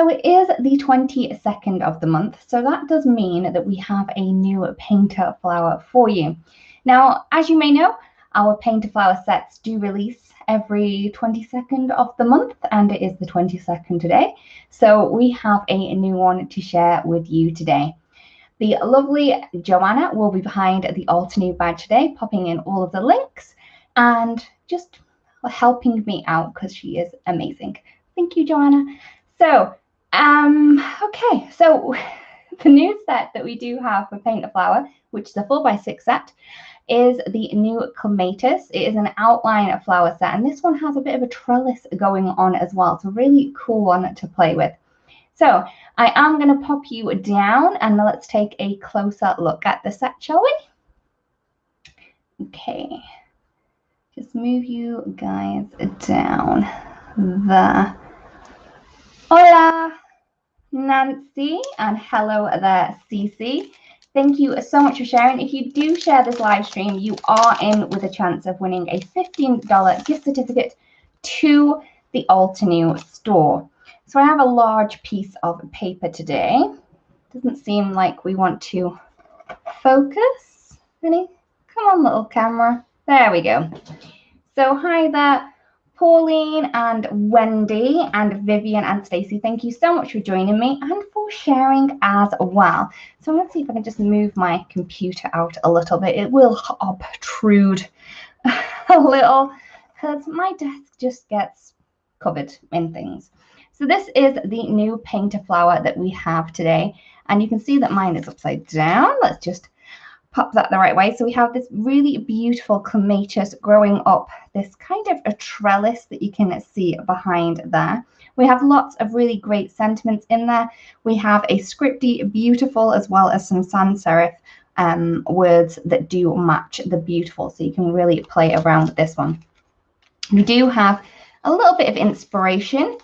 So it is the 22nd of the month, so that does mean that we have a new painter flower for you. Now, as you may know, our painter flower sets do release every 22nd of the month, and it is the 22nd today. So we have a new one to share with you today. The lovely Joanna will be behind the Altenew badge today, popping in all of the links and just helping me out because she is amazing. Thank you, Joanna. So, okay, so the new set that we do have for Paint a Flower, which is a 4x6 set, is the new Clematis. It is an outline flower set, and this one has a bit of a trellis going on as well. It's a really cool one to play with. So I am going to pop you down and let's take a closer look at the set, shall we? Okay, just move you guys down there. Hola, Nancy, and hello there, Cece. Thank you so much for sharing. If you do share this live stream, you are in with a chance of winning a $15 gift certificate to the Altenew store. So I have a large piece of paper today. Doesn't seem like we want to focus. Any? Come on, little camera. There we go. So hi there, Pauline and Wendy and Vivian and Stacey. Thank you so much for joining me and for sharing as well. So I'm going to see if I can just move my computer out a little bit. It will obtrude a little because my desk just gets covered in things. So this is the new painter flower that we have today. And you can see that mine is upside down. Let's just pop that the right way. So we have this really beautiful clematis growing up, this kind of a trellis that you can see behind there. We have lots of really great sentiments in there. We have a scripty beautiful as well as some sans serif words that do match the beautiful. So you can really play around with this one. We do have a little bit of inspiration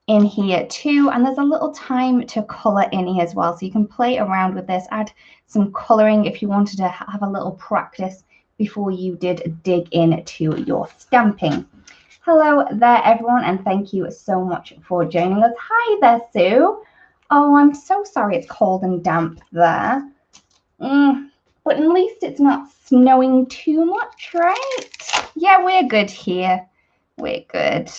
in here too, and there's a little time to color in here as well, so you can play around with this, add some coloring if you wanted to have a little practice before you did dig into your stamping. Hello there everyone, and thank you so much for joining us. Hi there, Sue. Oh, I'm so sorry it's cold and damp there, but at least it's not snowing too much, right? Yeah, we're good here. We're good.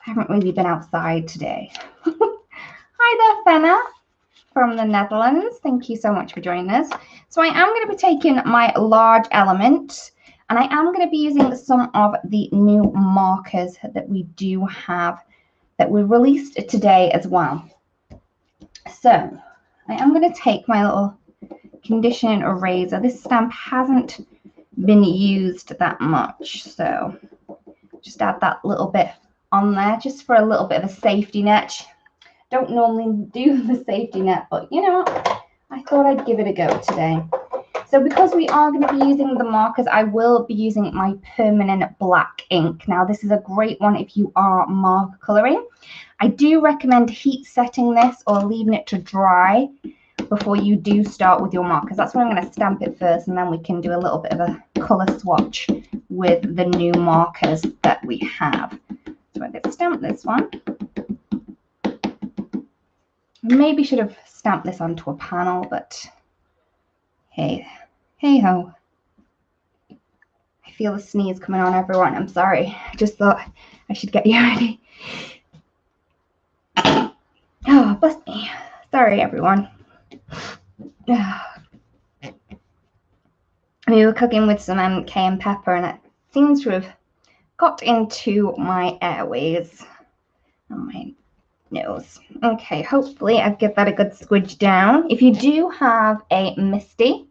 I haven't really been outside today. Hi there, Fenna from the Netherlands. Thank you so much for joining us. So I am going to be taking my large element and I am going to be using some of the new markers that we do have that were released today as well. So I am going to take my little condition eraser. This stamp hasn't been used that much, so just add that little bit on there just for a little bit of a safety net. Don't normally do the safety net, but you know what? I thought I'd give it a go today. So because we are going to be using the markers, I will be using my permanent black ink. Now this is a great one if you are marker coloring. I do recommend heat setting this or leaving it to dry before you do start with your markers. That's why I'm going to stamp it first, and then we can do a little bit of a color swatch with the new markers that we have. So I'm going to stamp this one. Maybe should have stamped this onto a panel, but hey ho. I feel the sneeze coming on, everyone. I'm sorry. I just thought I should get you ready. Oh, bless me. Sorry, everyone. We were cooking with some cayenne pepper, and it seems to have got into my airways and my nose. Okay, hopefully I've given that a good squidge down. If you do have a Misty,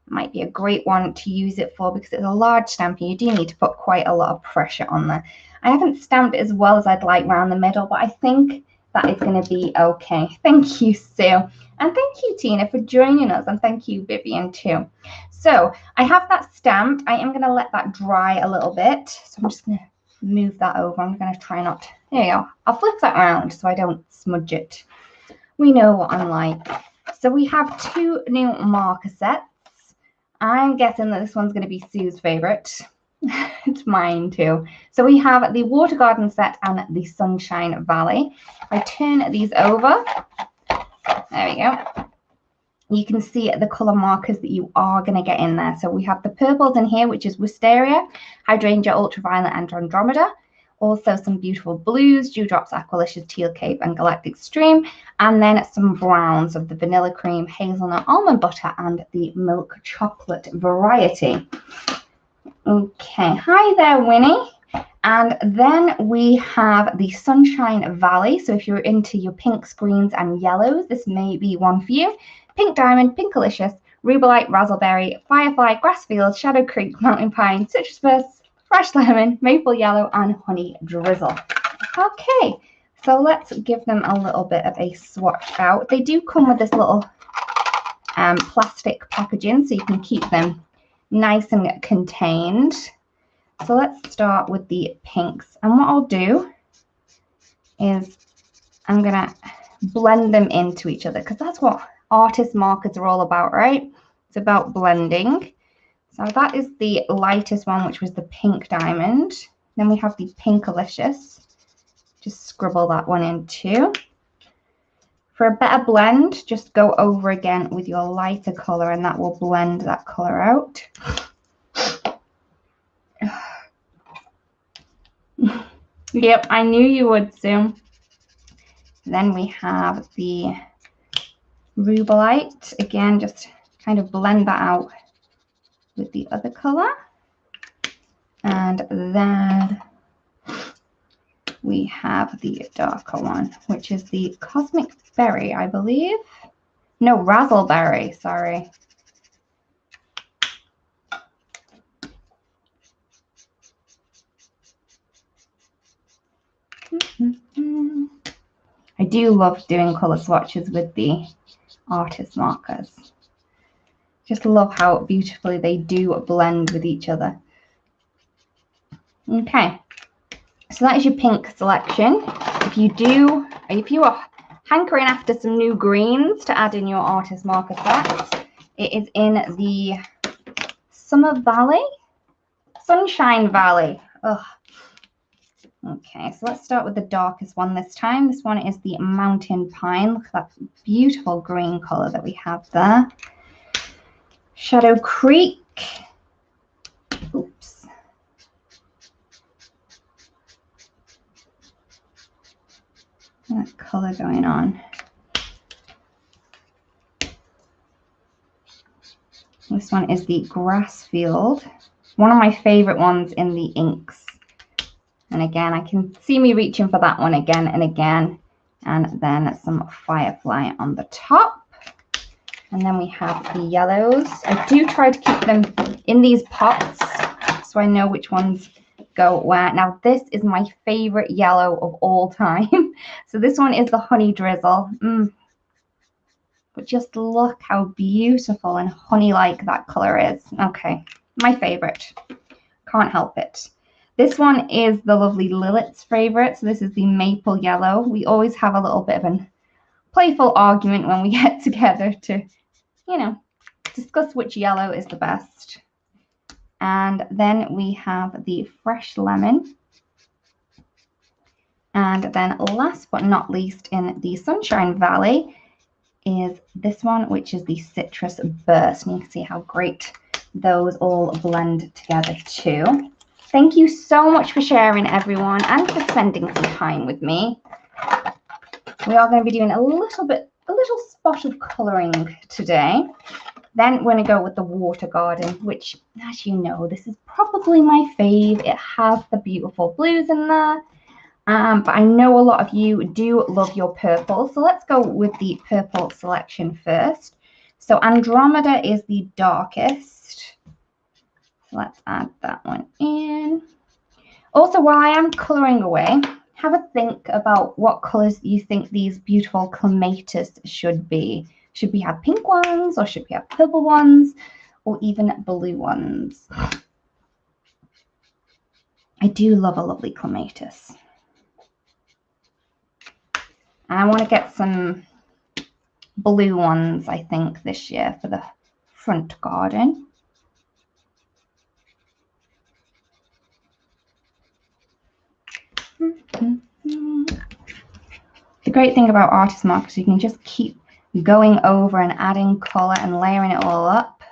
it might be a great one to use it for because it's a large stamp and you do need to put quite a lot of pressure on there. I haven't stamped as well as I'd like around the middle, but I think that is going to be okay. Thank you, Sue. And thank you, Tina, for joining us. And thank you, Vivian, too. So I have that stamped. I am going to let that dry a little bit. So I'm just going to move that over. I'm going to try not to. There you go. I'll flip that around so I don't smudge it. We know what I'm like. So we have two new marker sets. I'm guessing that this one's going to be Sue's favorite. It's mine too. So we have the Water Garden set and the Sunshine Valley. I turn these over. There we go. You can see the colour markers that you are going to get in there. So we have the purples in here, which is Wisteria, Hydrangea, Ultraviolet, and Andromeda. Also some beautiful blues, Dewdrops, Aqualicious, Teal Cape, and Galactic Stream. And then some browns of the Vanilla Cream, Hazelnut, Almond Butter, and the Milk Chocolate variety. Okay, hi there, Winnie. And then we have the Sunshine Valley. So if you're into your pinks, greens, and yellows, this may be one for you. Pink Diamond, Pinkalicious, Rubelite, Razzleberry, Firefly, Grassfield, Shadow Creek, Mountain Pine, Citrus Burst, Fresh Lemon, Maple Yellow, and Honey Drizzle. Okay, so let's give them a little bit of a swatch out. They do come with this little plastic packaging, so you can keep them nice and contained. So let's start with the pinks. And what I'll do is I'm going to blend them into each other because that's what artist markers are all about, right? It's about blending. So that is the lightest one, which was the Pink Diamond. Then we have the Pinkalicious. Just scribble that one in too. For a better blend, just go over again with your lighter colour and that will blend that colour out. Yep, I knew you would, Sue. Then we have the Rubelite. Again, just kind of blend that out with the other colour. And then we have the darker one, which is the Cosmic Berry, I believe. No, Razzleberry, sorry. I do love doing colour swatches with the artist markers. Just love how beautifully they do blend with each other. Okay, so that is your pink selection. If you are hankering after some new greens to add in your artist marker set, it is in the Sunshine Valley. Ugh. Okay, so let's start with the darkest one this time. This one is the Mountain Pine. Look at that beautiful green colour that we have there. Shadow Creek. Oops. That colour going on. This one is the Grassfield. One of my favourite ones in the inks. And again, I can see me reaching for that one again and again. And then some Firefly on the top. And then we have the yellows. I do try to keep them in these pots so I know which ones go where. Now, this is my favorite yellow of all time. So this one is the Honey Drizzle. But just look how beautiful and honey-like that color is. Okay, my favorite. Can't help it. This one is the lovely Lilith's favorite. So this is the Maple Yellow. We always have a little bit of a playful argument when we get together to, you know, discuss which yellow is the best. And then we have the Fresh Lemon. And then last but not least in the Sunshine Valley is this one, which is the Citrus Burst. And you can see how great those all blend together too. Thank you so much for sharing, everyone, and for spending some time with me. We are going to be doing a little spot of colouring today. Then we're going to go with the Water Garden, which, as you know, this is probably my fave. It has the beautiful blues in there. But I know a lot of you do love your purple. So let's go with the purple selection first. So Andromeda is the darkest. So let's add that one in. Also, while I am colouring away, have a think about what colours you think these beautiful clematis should be. Should we have pink ones, or should we have purple ones, or even blue ones? I do love a lovely clematis. And I want to get some blue ones, I think, this year for the front garden. The great thing about artist markers, you can just keep going over and adding color and layering it all up.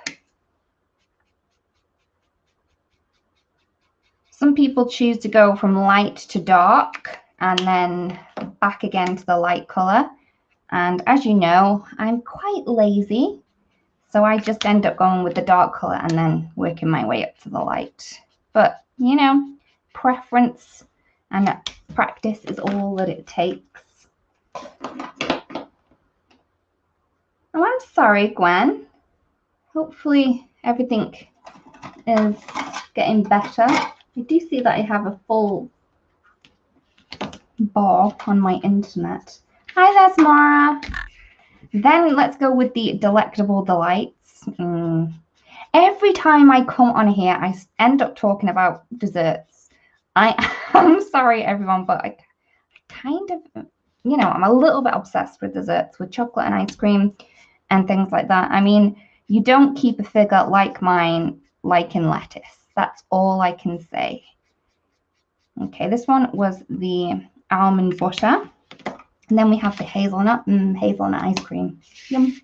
Some people choose to go from light to dark and then back again to the light color. And as you know, I'm quite lazy, so I just end up going with the dark color and then working my way up to the light. But, you know, preference and practice is all that it takes. Oh, I'm sorry, Gwen. Hopefully everything is getting better. I do see that I have a full bar on my internet. Hi there, Samara. Then let's go with the Delectable Delights. Every time I come on here, I end up talking about desserts. I'm sorry, everyone, but I kind of, you know, I'm a little bit obsessed with desserts, with chocolate and ice cream and things like that. I mean, you don't keep a figure like mine liking lettuce. That's all I can say. Okay, this one was the almond butter. And then we have the hazelnut ice cream. Yum.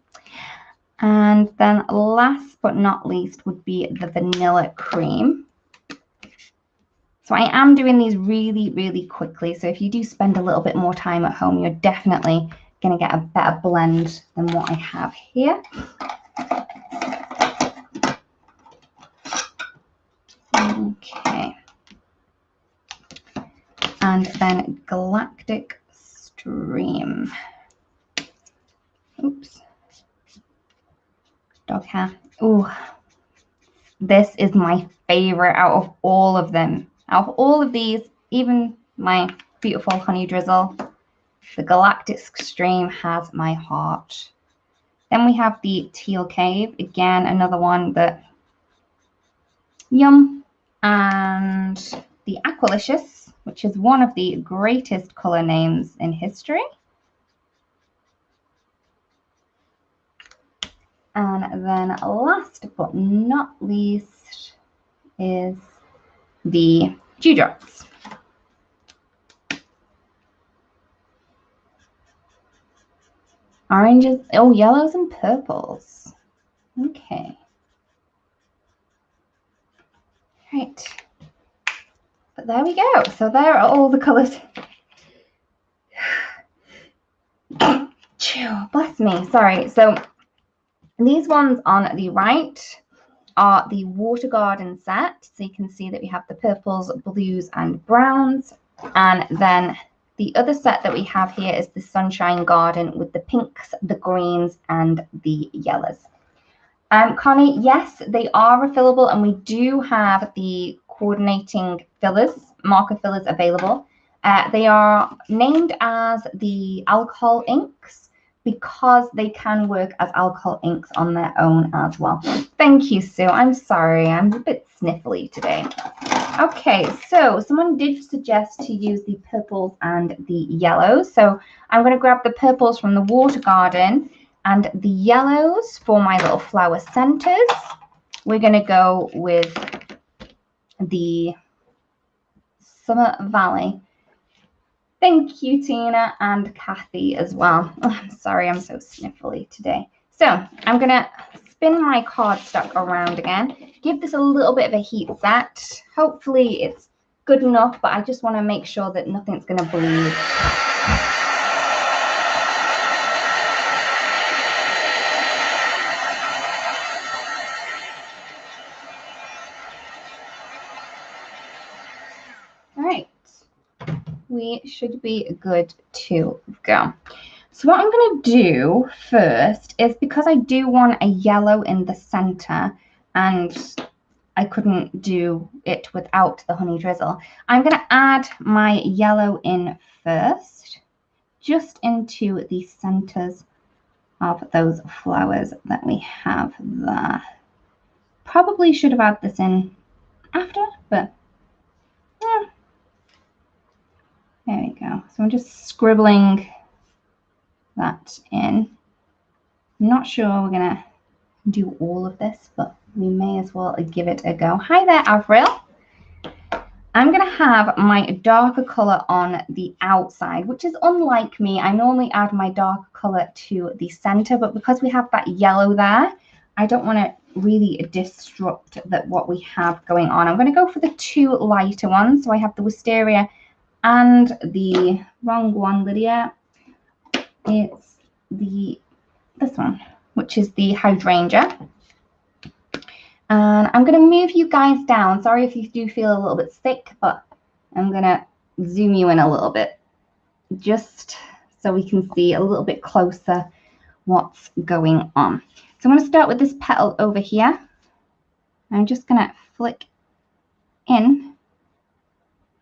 And then last but not least would be the vanilla cream. So I am doing these really, really quickly. So if you do spend a little bit more time at home, you're definitely going to get a better blend than what I have here. Okay. And then Galactic Stream. Oops. Dog hair. Ooh. This is my favorite out of all of them. Out of all of these, even my beautiful honey drizzle, the Galactic Stream has my heart. Then we have the Teal Cave. Again, another one that, yum. And the Aqualicious, which is one of the greatest color names in history. And then last but not least is the Dewdrops. Oranges, oh, yellows and purples. Okay. Right. But there we go. So there are all the colors. Bless me. Sorry. So these ones on the right are the Water Garden set. So you can see that we have the purples, blues, and browns. And then the other set that we have here is the Sunshine Garden with the pinks, the greens, and the yellows. Connie, yes, they are refillable, and we do have the coordinating fillers, marker fillers available. They are named as the alcohol inks because they can work as alcohol inks on their own as well. Thank you, Sue. I'm sorry, I'm a bit sniffly today. Okay, so someone did suggest to use the purples and the yellows. So I'm going to grab the purples from the Water Garden and the yellows for my little flower centers. We're going to go with the Summer Valley. Thank you, Tina and Kathy as well. Oh, I'm sorry, I'm so sniffly today. So I'm going to spin my cardstock around again. Give this a little bit of a heat set. Hopefully it's good enough, but I just want to make sure that nothing's going to bleed. All right. We should be good to go. So what I'm going to do first is, because I do want a yellow in the center and I couldn't do it without the honey drizzle, I'm going to add my yellow in first, just into the centers of those flowers that we have there. Probably should have added this in after, but yeah. There we go. So I'm just scribbling that in. I'm not sure we're gonna do all of this, but we may as well give it a go. Hi there, Avril. I'm going to have my darker color on the outside, which is unlike me. I normally add my dark color to the center, but because we have that yellow there, I don't want to really disrupt what we have going on. I'm going to go for the two lighter ones. So I have the Wisteria and the wrong one, Lydia. It's this one, which is the Hydrangea. And I'm going to move you guys down. Sorry if you do feel a little bit thick, but I'm going to zoom you in a little bit just so we can see a little bit closer what's going on. So I'm going to start with this petal over here. I'm just going to flick in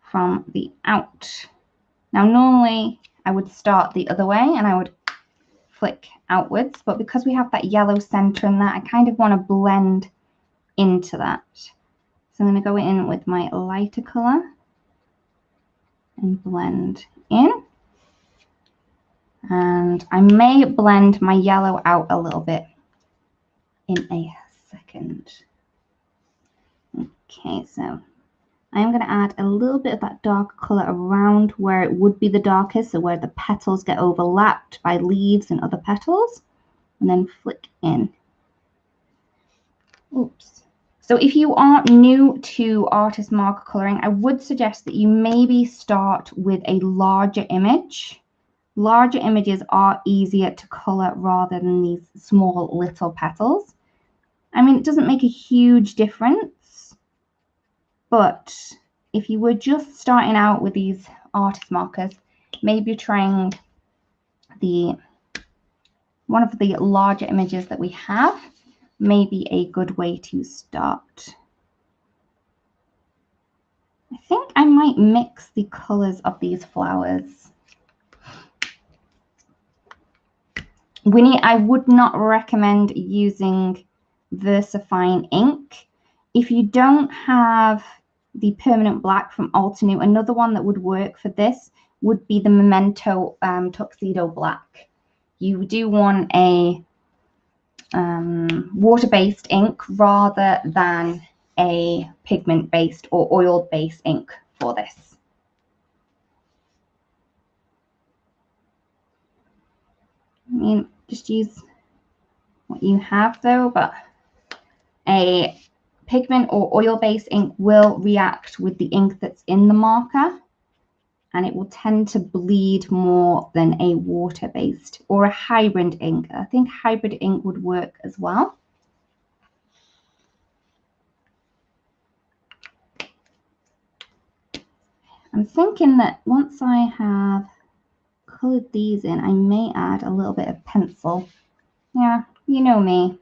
from the out. Now, normally I would start the other way and I would flick outwards, but because we have that yellow center in that, I kind of want to blend into that. So I'm going to go in with my lighter color and blend in. And I may blend my yellow out a little bit in a second. Okay, so I'm going to add a little bit of that dark color around where it would be the darkest, so where the petals get overlapped by leaves and other petals, and then flick in. Oops. So if you are new to artist marker coloring, I would suggest that you maybe start with a larger image. Larger images are easier to color rather than these small little petals. I mean, it doesn't make a huge difference, but if you were just starting out with these artist markers, maybe trying one of the larger images that we have may be a good way to start. I think I might mix the colors of these flowers. Winnie, I would not recommend using VersaFine ink. If you don't have the permanent black from Altenew, another one that would work for this would be the Memento Tuxedo Black. You do want a water-based ink rather than a pigment-based or oil-based ink for this. I mean, just use what you have though, but a pigment or oil-based ink will react with the ink that's in the marker, and it will tend to bleed more than a water-based or a hybrid ink. I think hybrid ink would work as well. I'm thinking that once I have colored these in, I may add a little bit of pencil. Yeah, you know me.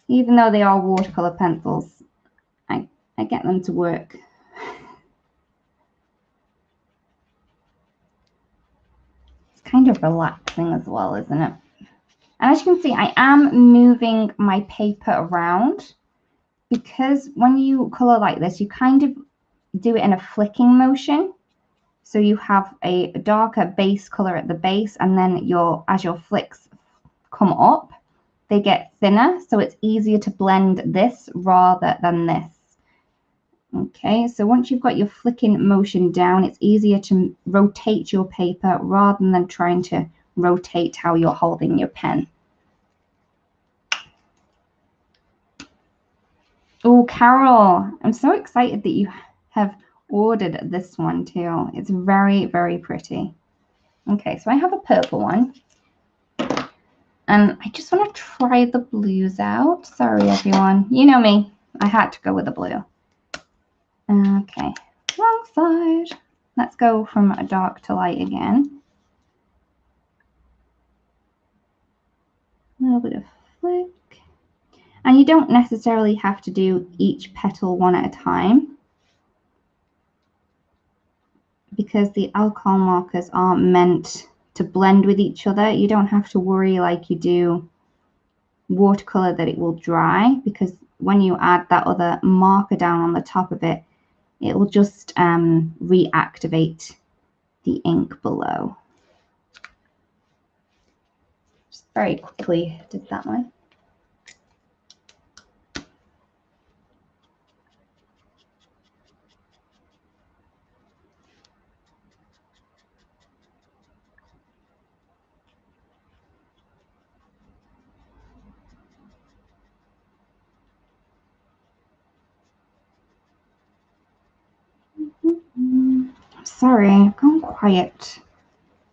Even though they are watercolor pencils, I get them to work. It's kind of relaxing as well, isn't it? And as you can see, I am moving my paper around because when you color like this, you kind of do it in a flicking motion. So you have a darker base color at the base, and then as your flicks come up, they get thinner. So it's easier to blend this rather than this. Okay, so once you've got your flicking motion down, it's easier to rotate your paper rather than trying to rotate how you're holding your pen. Oh, Carol, I'm so excited that you have ordered this one too. It's very, very pretty. Okay, so I have a purple one. And I just want to try the blues out. Sorry, everyone. You know me. I had to go with the blue. Okay, wrong side. Let's go from dark to light again. A little bit of flick. And you don't necessarily have to do each petal one at a time, because the alcohol markers aren't meant to blend with each other. You don't have to worry like you do watercolor that it will dry, because when you add that other marker down on the top of it, it will just reactivate the ink below. Just very quickly did that one. sorry, I've gone quiet.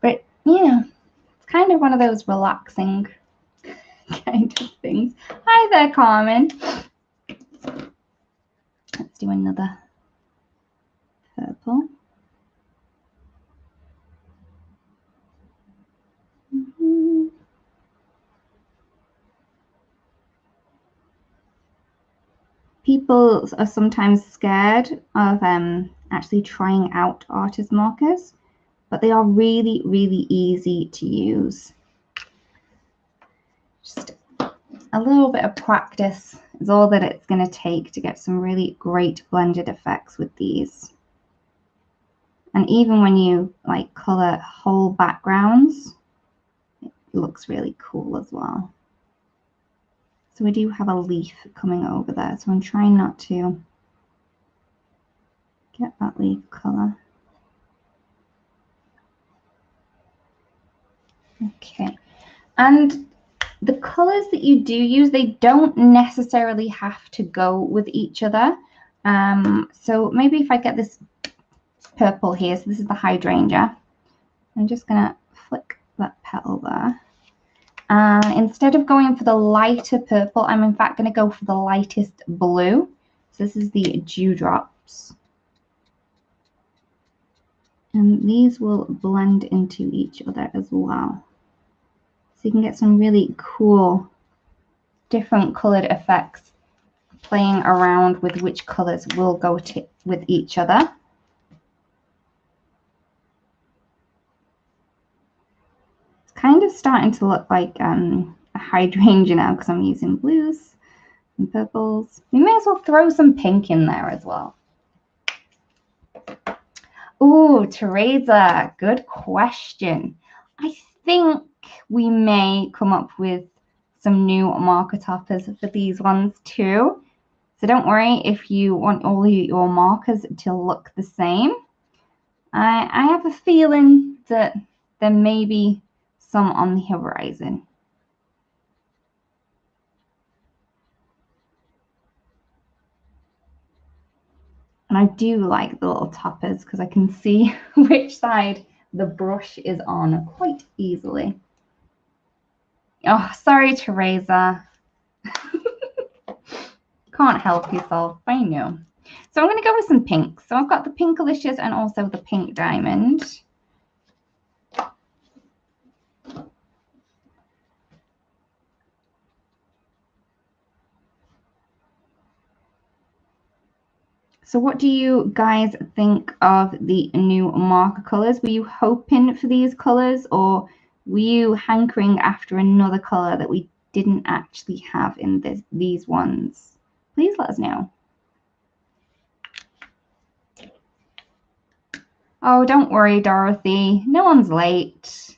But yeah, it's kind of one of those relaxing kind of things. Hi there, Carmen. Let's do another purple. People are sometimes scared of actually trying out artist markers, but they are really, really easy to use. Just a little bit of practice is all that it's going to take to get some really great blended effects with these. And even when you like color whole backgrounds, it looks really cool as well. So we do have a leaf coming over there, so I'm trying not to get that leaf color. Okay, and the colors that you do use, they don't necessarily have to go with each other. So maybe if I get this purple here, so this is the hydrangea, I'm just gonna flick that petal there. And instead of going for the lighter purple, I'm in fact going to go for the lightest blue. So this is the dewdrops. And these will blend into each other as well. So you can get some really cool, different colored effects playing around with which colors will go with each other. It's kind of starting to look like a hydrangea now because I'm using blues and purples. We may as well throw some pink in there as well. Oh, Teresa, good question. I think we may come up with some new marker toppers for these ones too. So don't worry if you want all your markers to look the same. I have a feeling that there may be some on the horizon. And I do like the little toppers because I can see which side the brush is on quite easily. Oh, sorry, Teresa. Can't help yourself, I know. So I'm going to go with some pink. So I've got the Pinkalicious and also the Pink Diamond. So what do you guys think of the new marker colors? Were you hoping for these colors, or were you hankering after another color that we didn't actually have in these ones? Please let us know. Oh, don't worry, Dorothy. No one's late.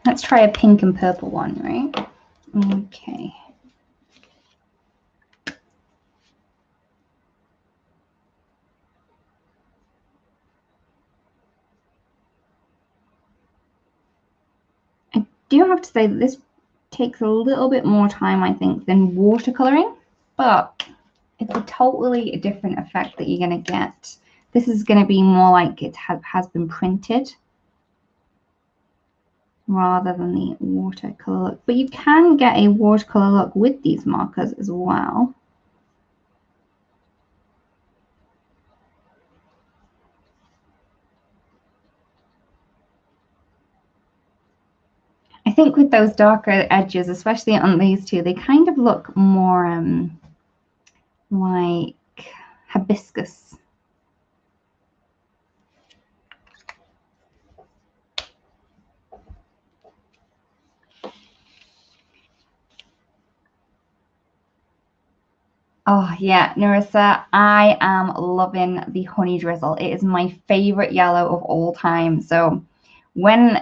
Let's try a pink and purple one, right? Okay. I do have to say that this takes a little bit more time, I think, than watercoloring, but it's a totally different effect that you're going to get. This is going to be more like it has been printed rather than the watercolor look. But you can get a watercolor look with these markers as well. I think with those darker edges, especially on these two, they kind of look more like hibiscus. Oh yeah, Narissa, I am loving the honey drizzle. It is my favorite yellow of all time. So when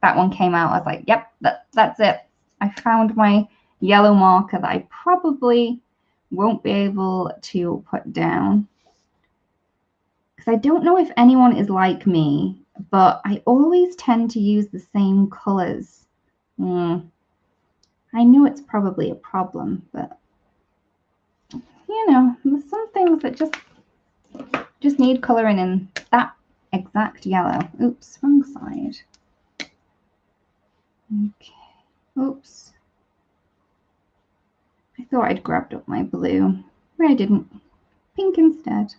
that one came out, I was like, yep, that's it. I found my yellow marker that I probably won't be able to put down. because I don't know if anyone is like me, but I always tend to use the same colors. I know it's probably a problem, but you know, there's some things that just need coloring in that exact yellow. Oops, wrong side. Okay, oops. I thought I'd grabbed up my blue, but I didn't. Pink instead.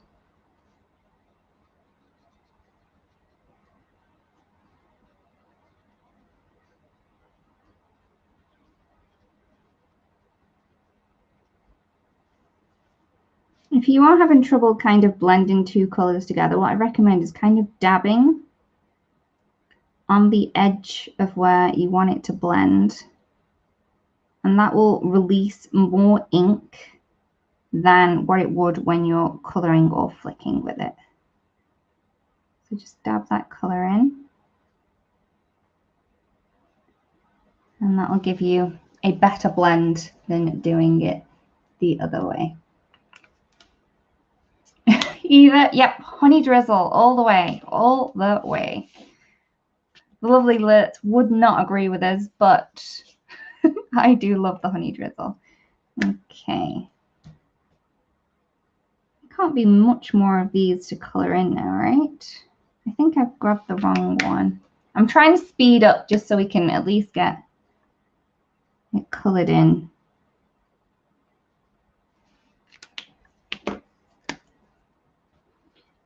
If you are having trouble kind of blending two colors together, what I recommend is kind of dabbing on the edge of where you want it to blend. And that will release more ink than what it would when you're coloring or flicking with it. So just dab that color in. And that will give you a better blend than doing it the other way. Eva, yep, honey drizzle all the way, all the way. The lovely Lit would not agree with us, but I do love the honey drizzle. Okay. Can't be much more of these to color in now, right? I think I've grabbed the wrong one. I'm trying to speed up just so we can at least get it colored in.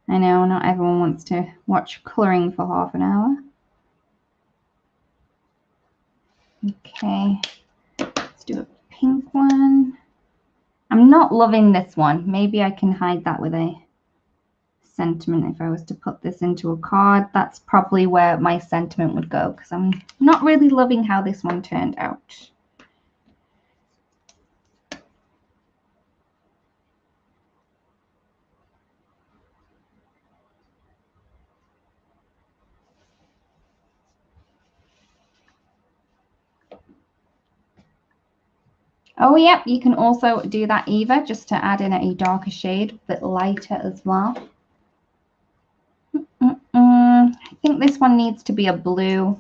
I know not everyone wants to watch coloring for half an hour. Okay, let's do a pink one. I'm not loving this one. Maybe I can hide that with a sentiment. If I was to put this into a card, that's probably where my sentiment would go, because I'm not really loving how this one turned out. Oh, yep, you can also do that, Eva, just to add in a darker shade, a bit lighter as well. I think this one needs to be a blue.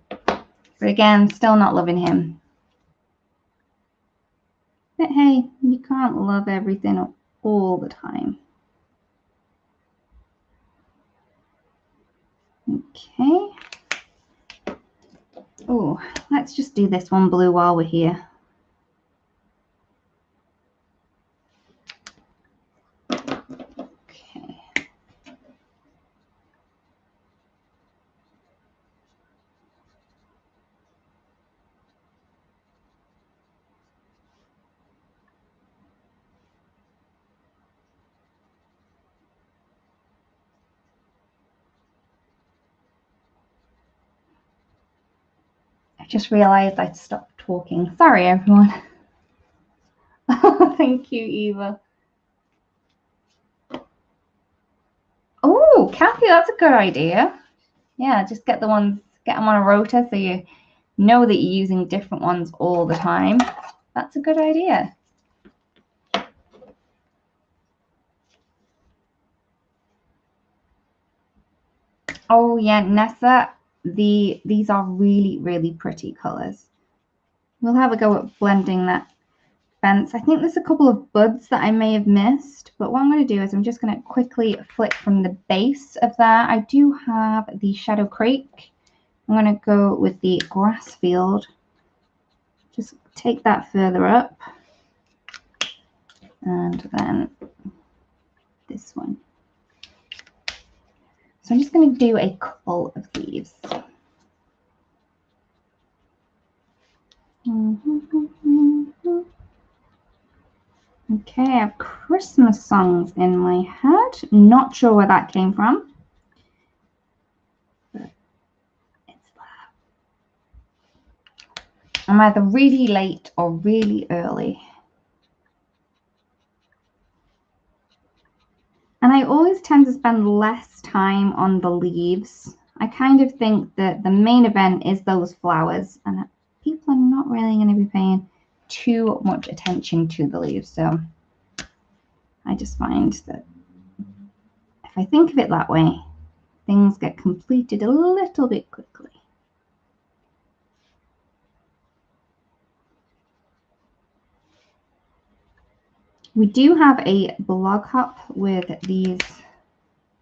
But again, still not loving him. But hey, you can't love everything all the time. Okay. Oh, let's just do this one blue while we're here. Okay. I just realized I'd stopped talking. Sorry, everyone. Thank you, Eva. Oh, Kathy, that's a good idea. Yeah, just get them on a rota so you know that you're using different ones all the time. That's a good idea. Oh yeah, Nessa, these are really, really pretty colors. We'll have a go at blending that fence. I think there's a couple of buds that I may have missed, but what I'm going to do is I'm just going to quickly flick from the base of that. I do have the Shadow Creek. I'm going to go with the grass field. Just take that further up. And then this one. So I'm just going to do a couple of these. Okay, I have Christmas songs in my head. Not sure where that came from. But it's there. I'm either really late or really early. And I always tend to spend less time on the leaves. I kind of think that the main event is those flowers, and people are not really going to be paying too much attention to the leaves. So I just find that I think of it that way, things get completed a little bit quickly. We do have a blog hop with these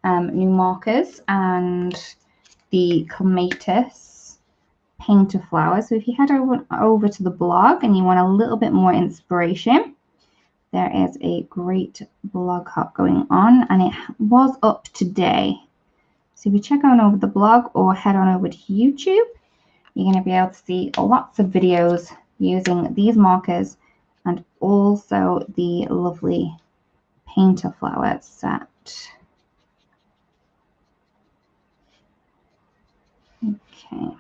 new markers and the Clematis painter flowers. So if you head over to the blog and you want a little bit more inspiration, there is a great blog hop going on, and it was up today. So if you check on over the blog or head on over to YouTube, you're going to be able to see lots of videos using these markers and also the lovely painter flower set. Okay.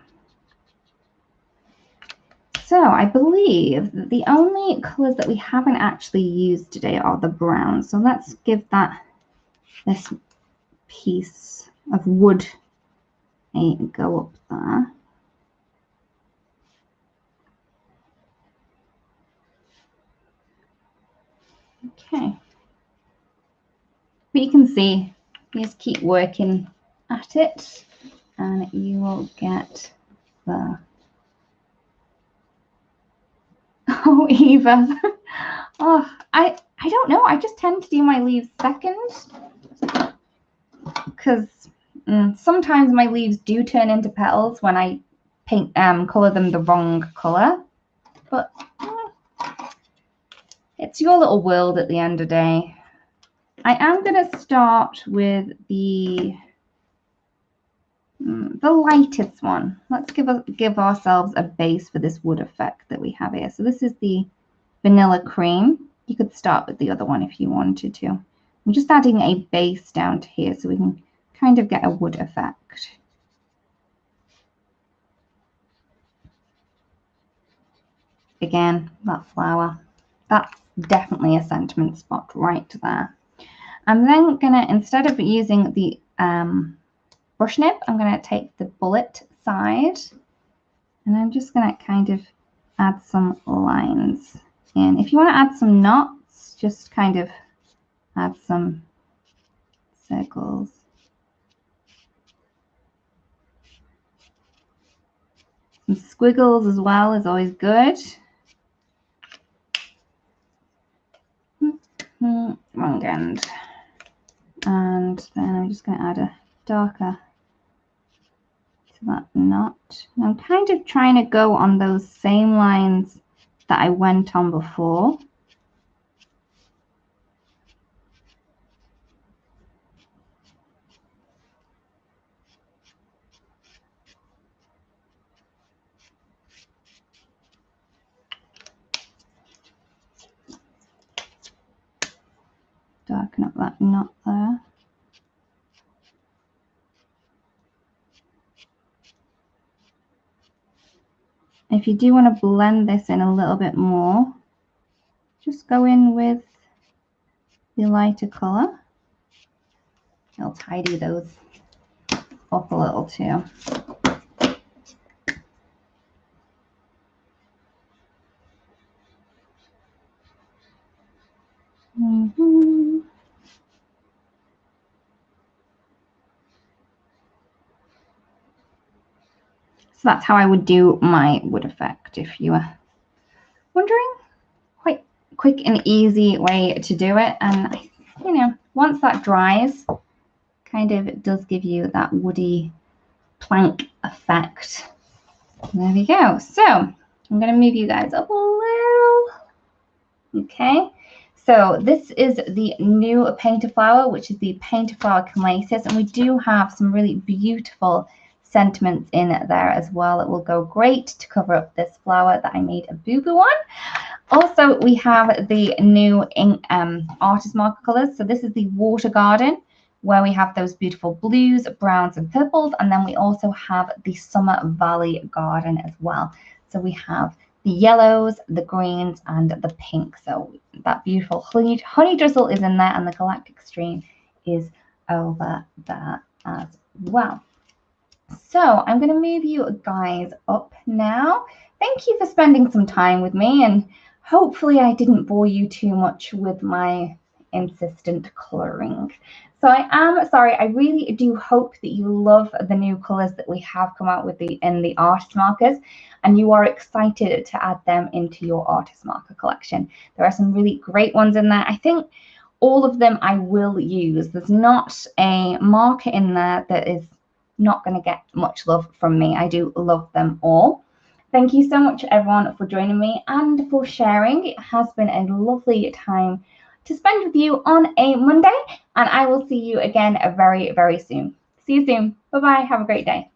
So I believe that the only colors that we haven't actually used today are the browns. So let's give this piece of wood a go up there. Okay. But you can see, you just keep working at it and you will get the... Oh, Eva. Oh, I don't know. I just tend to do my leaves second because sometimes my leaves do turn into petals when I color them the wrong color. But it's your little world at the end of the day. I am going to start with the lightest one. Let's give ourselves a base for this wood effect that we have here. So this is the vanilla cream. You could start with the other one if you wanted to. I'm just adding a base down to here so we can kind of get a wood effect. Again, that flower, that's definitely a sentiment spot right there. I'm then gonna, instead of using the brush nib, I'm gonna take the bullet side and I'm just gonna kind of add some lines in. If you want to add some knots, just kind of add some circles. Some squiggles as well is always good. Wrong end. And then I'm just going to add a darker to that knot. And I'm kind of trying to go on those same lines that I went on before. Darken up that knot there. If you do want to blend this in a little bit more, just go in with the lighter color. I'll tidy those up a little too. So that's how I would do my wood effect if you were wondering. Quite quick and easy way to do it. And, you know, once that dries, kind of it does give you that woody plank effect. And there we go. So I'm going to move you guys up a little. Okay. So this is the new painter flower, which is the painter flower Clematis. And we do have some really beautiful sentiments in there as well. It will go great to cover up this flower that I made a boo-boo on. Also, we have the new artist marker colors. So this is the Water Garden, where we have those beautiful blues, browns, and purples. And then we also have the Summer Valley Garden as well. So we have the yellows, the greens, and the pink. So that beautiful honey drizzle is in there, and the galactic stream is over there as well. So I'm going to move you guys up now. Thank you for spending some time with me, and hopefully I didn't bore you too much with my insistent coloring. So I am sorry, I really do hope that you love the new colours that we have come out with in the artist markers, and you are excited to add them into your artist marker collection. There are some really great ones in there. I think all of them I will use. There's not a marker in there that is not going to get much love from me. I do love them all. Thank you so much, everyone, for joining me and for sharing. It has been a lovely time to spend with you on a Monday, and I will see you again very, very soon. See you soon. Bye-bye. Have a great day.